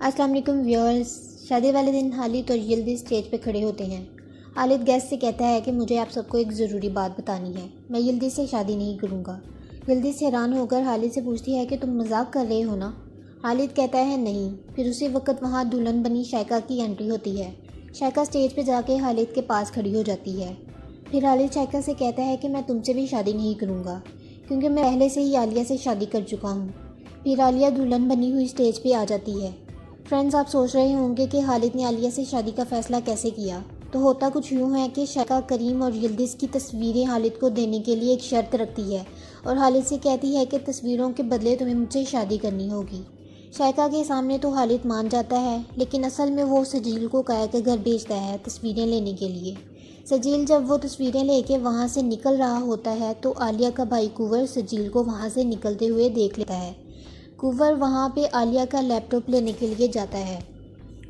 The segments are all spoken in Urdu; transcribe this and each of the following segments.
السلام علیکم ویورز۔ شادی والے دن خالد اور یلدز اسٹیج پہ کھڑے ہوتے ہیں۔ خالد گیسٹ سے کہتا ہے کہ مجھے آپ سب کو ایک ضروری بات بتانی ہے، میں یلدز سے شادی نہیں کروں گا۔ یلدز حیران ہو کر خالد سے پوچھتی ہے کہ تم مذاق کر رہے ہو نا؟ خالد کہتا ہے نہیں۔ پھر اسی وقت وہاں دلہن بنی شائقہ کی انٹری ہوتی ہے۔ شائقہ اسٹیج پہ جا کے خالد کے پاس کھڑی ہو جاتی ہے۔ پھر خالد شائقہ سے کہتا ہے کہ میں تم سے بھی شادی نہیں کروں گا کیونکہ میں پہلے سے ہی عالیہ سے شادی کر چکا ہوں۔ پھر عالیہ دلہن بنی ہوئی اسٹیج پہ آ جاتی ہے۔ فرینڈز، آپ سوچ رہے ہوں گے کہ خالد نے عالیہ سے شادی کا فیصلہ کیسے کیا؟ تو ہوتا کچھ یوں ہے کہ شائقہ کریم اور یلدز کی تصویریں خالد کو دینے کے لیے ایک شرط رکھتی ہے اور خالد سے کہتی ہے کہ تصویروں کے بدلے تمہیں مجھ سے شادی کرنی ہوگی۔ شائقہ کے سامنے تو خالد مان جاتا ہے، لیکن اصل میں وہ سجیل کو کایا کے گھر بھیجتا ہے تصویریں لینے کے لیے۔ سجیل جب وہ تصویریں لے کے وہاں سے نکل رہا ہوتا ہے تو عالیہ کا بھائی کنور سجیل کو وہاں سے نکلتے ہوئے دیکھ لیتا ہے۔ کنور وہاں پہ عالیہ کا لیپ ٹاپ لینے کے لیے جاتا ہے۔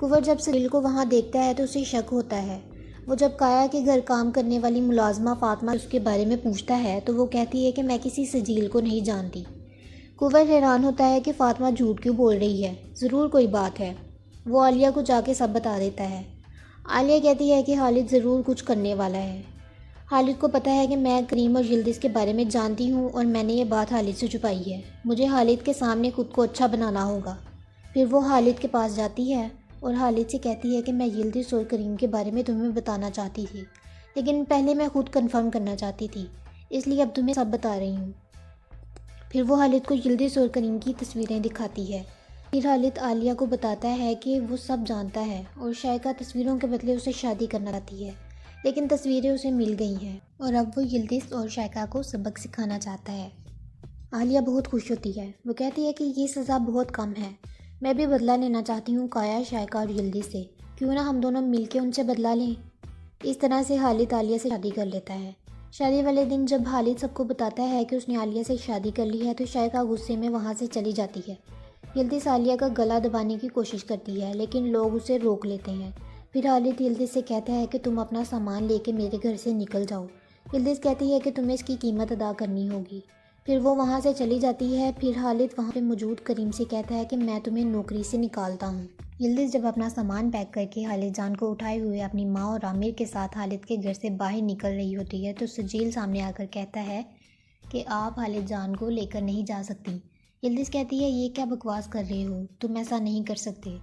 کنور جب سجیل کو وہاں دیکھتا ہے تو اسے شک ہوتا ہے۔ وہ جب کایا کے گھر کام کرنے والی ملازمہ فاطمہ اس کے بارے میں پوچھتا ہے تو وہ کہتی ہے کہ میں کسی سجیل کو نہیں جانتی۔ کنور حیران ہوتا ہے کہ فاطمہ جھوٹ کیوں بول رہی ہے، ضرور کوئی بات ہے۔ وہ عالیہ کو جا کے سب بتا دیتا ہے۔ عالیہ کہتی ہے کہ خالد ضرور کچھ کرنے والا ہے۔ خالد کو پتہ ہے کہ میں کریم اور یلدز کے بارے میں جانتی ہوں اور میں نے یہ بات خالد سے چھپائی ہے۔ مجھے خالد کے سامنے خود کو اچھا بنانا ہوگا۔ پھر وہ خالد کے پاس جاتی ہے اور خالد سے کہتی ہے کہ میں یلدز اور کریم کے بارے میں تمہیں بتانا چاہتی تھی، لیکن پہلے میں خود کنفرم کرنا چاہتی تھی، اس لیے اب تمہیں سب بتا رہی ہوں۔ پھر وہ خالد کو یلدز اور کریم کی تصویریں دکھاتی ہے۔ پھر خالد عالیہ کو بتاتا ہے کہ وہ سب جانتا ہے اور شائقہ تصویروں کے بدلے اسے شادی کرنا چاہتی ہے، لیکن تصویریں اسے مل گئی ہیں اور اب وہ یلدز اور شائقہ کو سبق سکھانا چاہتا ہے۔ عالیہ بہت خوش ہوتی ہے۔ وہ کہتی ہے کہ یہ سزا بہت کم ہے، میں بھی بدلہ لینا چاہتی ہوں کایا، شائقہ اور یلدز سے، کیوں نہ ہم دونوں مل کے ان سے بدلہ لیں۔ اس طرح سے خالد عالیہ سے شادی کر لیتا ہے۔ شادی والے دن جب خالد سب کو بتاتا ہے کہ اس نے عالیہ سے شادی کر لی ہے تو شائقہ غصے میں وہاں سے چلی جاتی ہے۔ یلدز عالیہ کا گلا دبانے کی کوشش کرتی ہے لیکن لوگ اسے روک لیتے ہیں۔ پھر خالد یلدز سے کہتا ہے کہ تم اپنا سامان لے کے میرے گھر سے نکل جاؤ۔ یلدز کہتی ہے کہ تمہیں اس کی قیمت ادا کرنی ہوگی۔ پھر وہ وہاں سے چلی جاتی ہے۔ پھر خالد وہاں پہ موجود کریم سے کہتا ہے کہ میں تمہیں نوکری سے نکالتا ہوں۔ یلدز جب اپنا سامان پیک کر کے خالد جان کو اٹھائے ہوئے اپنی ماں اور عامر کے ساتھ خالد کے گھر سے باہر نکل رہی ہوتی ہے تو سجیل سامنے آ کر کہتا ہے کہ آپ خالد جان کو لے کر نہیں جا سکتی۔ یلدز کہتی ہے یہ کیا بکواس کر رہے ہو، تم ایسا نہیں کر سکتے۔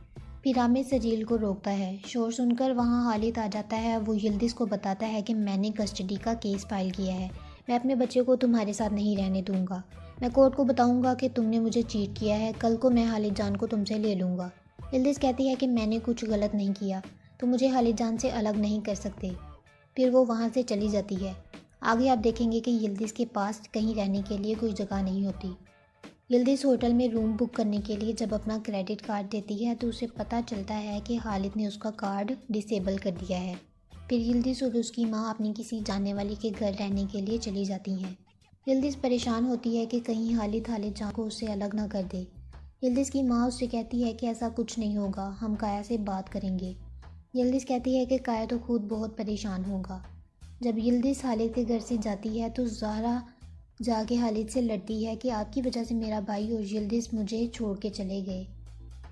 پھر عامر سجیل کو روکتا ہے۔ شور سن کر وہاں خالد آ جاتا ہے۔ وہ یلدز کو بتاتا ہے کہ میں نے کسٹڈی کا کیس فائل کیا ہے، میں اپنے بچے کو تمہارے ساتھ نہیں رہنے دوں گا۔ میں کورٹ کو بتاؤں گا کہ تم نے مجھے چیٹ کیا ہے، کل کو میں خالد جان کو تم سے لے لوں گا۔ یلدز کہتی ہے کہ میں نے کچھ غلط نہیں کیا، تم مجھے خالد جان سے الگ نہیں کر سکتے۔ پھر وہ وہاں سے چلی جاتی ہے۔ آگے آپ دیکھیں گے کہ یلدز کے پاس کہیں رہنے کے لیے کوئی جگہ نہیں ہوتی۔ یلدز ہوٹل میں روم بک کرنے کے لیے جب اپنا کریڈٹ کارڈ دیتی ہے تو اسے پتہ چلتا ہے کہ خالد نے اس کا کارڈ ڈسیبل کر دیا ہے۔ پھر یلدز اور اس کی ماں اپنی کسی جاننے والی کے گھر رہنے کے لیے چلی جاتی ہیں۔ یلدز پریشان ہوتی ہے کہ کہیں خالد جان کو اس سے الگ نہ کر دے۔ یلدز کی ماں اس سے کہتی ہے کہ ایسا کچھ نہیں ہوگا، ہم کایا سے بات کریں گے۔ یلدز کہتی ہے کہ کایا تو خود بہت پریشان ہوگا۔ جب یلدز خالد کے گھر سے جاتی ہے تو زہرا جا کے خالد سے لڑتی ہے کہ آپ کی وجہ سے میرا بھائی اور یلدز مجھے چھوڑ کے چلے گئے۔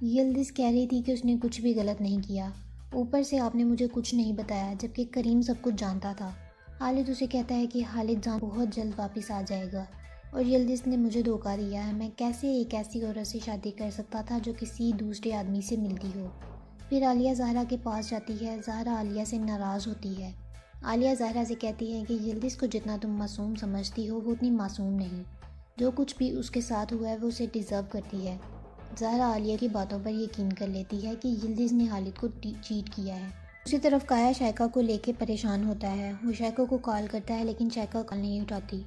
یلدز کہہ رہی تھی کہ اس نے کچھ بھی غلط نہیں کیا، اوپر سے آپ نے مجھے کچھ نہیں بتایا، جبکہ کریم سب کچھ جانتا تھا۔ خالد اسے کہتا ہے کہ خالد جان بہت جلد واپس آ جائے گا اور یلدز نے مجھے دھوکہ دیا ہے، میں کیسے ایک ایسی عورت سے شادی کر سکتا تھا جو کسی دوسرے آدمی سے ملتی ہو۔ پھر عالیہ زہرا کے پاس جاتی ہے۔ زہرا عالیہ سے ناراض ہوتی ہے۔ عالیہ زہرا سے کہتی ہے کہ یلدز کو جتنا تم معصوم سمجھتی ہو وہ اتنی معصوم نہیں، جو کچھ بھی اس کے ساتھ ہوا ہے وہ اسے ڈیزرو کرتی ہے۔ زہرا عالیہ کی باتوں پر یقین کر لیتی ہے کہ یلدز نے خالد کو چیٹ کیا ہے۔ اسی طرف کایا شائقہ کو لے کے پریشان ہوتا ہے۔ وہ شائقہ کو کال کرتا ہے لیکن شائقہ کال نہیں اٹھاتی۔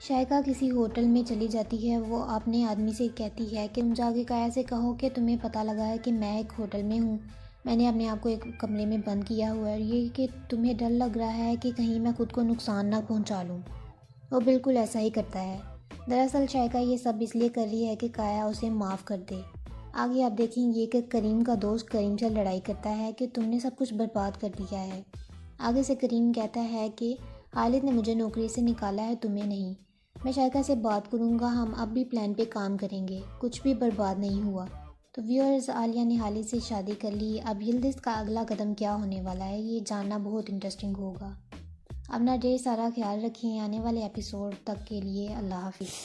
شائقہ کسی ہوٹل میں چلی جاتی ہے۔ وہ اپنے آدمی سے کہتی ہے کہ تم جا کے کایا سے کہو کہ تمہیں پتہ لگا ہے کہ میں ایک ہوٹل میں ہوں، میں نے اپنے آپ کو ایک کمرے میں بند کیا ہوا ہے اور یہ کہ تمہیں ڈر لگ رہا ہے کہ کہیں میں خود کو نقصان نہ پہنچا لوں۔ وہ بالکل ایسا ہی کرتا ہے۔ دراصل شائقہ یہ سب اس لیے کر رہی ہے کہ کایا اسے معاف کر دے۔ آگے آپ دیکھیں گے کہ کریم کا دوست کریم سے لڑائی کرتا ہے کہ تم نے سب کچھ برباد کر دیا ہے۔ آگے سے کریم کہتا ہے کہ خالد نے مجھے نوکری سے نکالا ہے، تمہیں نہیں۔ میں شائقہ سے بات کروں گا، ہم اب بھی پلان پہ کام کریں گے، کچھ بھی برباد نہیں ہوا۔ تو ویورز، عالیہ نے خالد سے شادی کر لی، اب یلدز کا اگلا قدم کیا ہونے والا ہے یہ جاننا بہت انٹرسٹنگ ہوگا۔ اپنا ڈھیر سارا خیال رکھیں، آنے والے ایپیسوڈ تک کے لیے اللہ حافظ۔